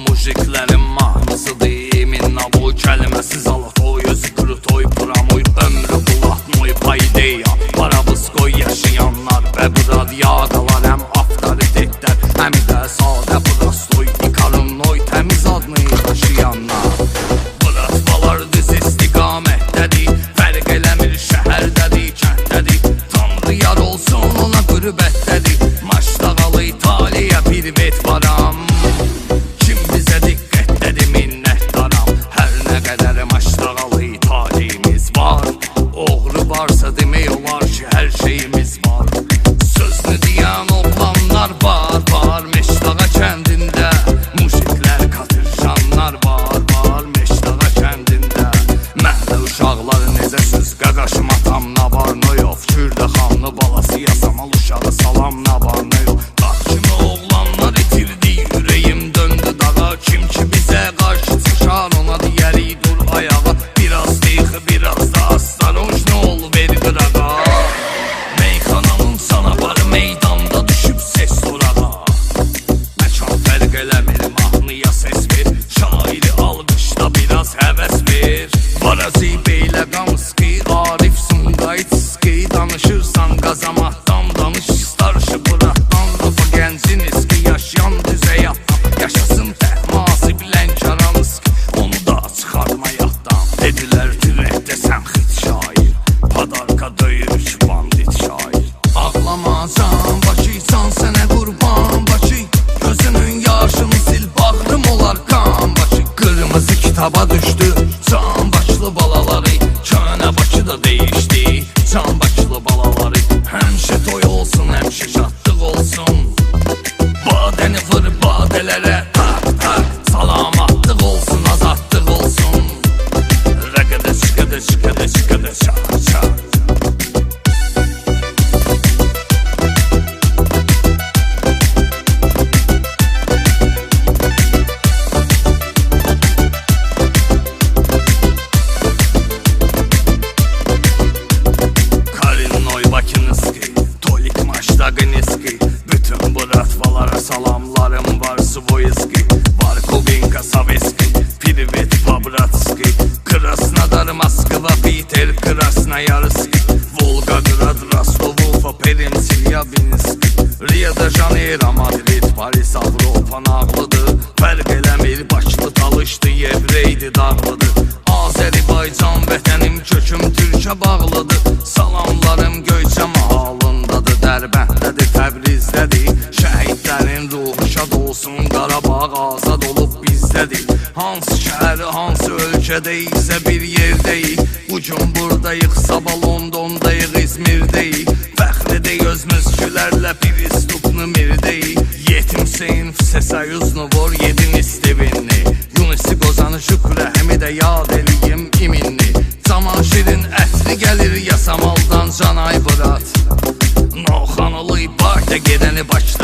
mujiklərin mahnısıdır. Minna bu kəlməsi zalatoy, özü krutoy, pramoy, ömrü bulatmoy, paydeya Parabıskoy yaşayanlar və bu radyadalar həm avtoritetlər, həm də sadə prostoy, ikarunoy, təmiz adını daşıyanlar. Bıratmalar düz istiqamətdədir, fərq eləmir şəhərdədir, kənddədir, Tanrı yar olsun ona qürbətdədir. Maçdağalı İtaliya privet varam, kim bizə diqqətdədir minnətdaram. Hər nə qədər Maçdağalı İtaliyimiz var, oğru varsa demək olar ki hər şeyimiz var. Sözünü deyən oğlanlar var, var Meşdağa kəndində, mujiklər katırjanlar var, var Meşdağa kəndində. Məhlə uşaqları necə söz qaqaşım atam Navarnoyov, Kürdəxanlı balası yasamal uşağı salam Navarnoyov. Dağ kimi oğlanlar itirdi, ürəyim döndü dağa, kim ki bizə qarşı çıxar ona deyərik dur ayağa. Biraz deyix, biraz da astaroj nə ol ver qırağa. Meyxananın sana var meydanda düşüb ses sorağa. Məkan fərq eləmir, mahnıya ses ver, şairi alqışda biraz həvəs ver. Varazi beylə qamski, Arif Sungaytski, danışırsan qazamatdan danış, starşı bıratdan rafa gəncin eski, yaşayan düz həyatdan, yaşasın təhmasib Lənkəranski, onu da çıxarma yaddan. Dedilər ki rəhdə sən xit şair, padarka döyür ki bandit şair. Ağlamacan Bakıysan sənə qurban Bakı, gözünün yaşını sil bağrım olar qan Bakı. Qırmızı kitaba düşdü can Bakılı balaları, könə Bakıda değişdi can Bakılı balaları. Həmişə toy olsun, həmişə şadlıq olsun, badəni vır badələrə tak tak, salamatlıq olsun, azadlıq olsun. Rəqədə çıxədə çıxədə çıxədə çar çar. Bütün bu ratvalara salamlarım var, Svoyski, Varkovinka, Saveski, Privet, Pabratski, Krasnodar, Moskva, Peter, Krasnoyarski, Volgograd, Rostov, Ufa, Perimsil, Yabinski, Rio de Janeiro, Madrid, Paris, Avropa nağlıdır. Fərq eləmir, Bakılı talışdı, Yevreydi dağlıdır. Azərbaycan vətənim, köküm Türkə bağlıdır. Salamlarım Göyçə mahalındadır, Dərbəndədir, Təbrizdədir. Şəhidlərin ruhu şad olsun, Qarabağ azad olub bizdədir. Hansı şəhər, hansı ölkədəyiksə bir yerdəyik, bugün buradayıq, sabah Londondayıq, İzmirdəyik. Fəxridir özümüz gülərlə Pristupnu mirdəyik. Yetim Hüseyin Sesayuznu vor yedin istivinni, Yunisi qozanı şükrə həmi də yad eləyim iminni. Caman şirin ətri gəlir yasamaldan Canay Bırat, Noxanılı Bakıya gedəni Bakıda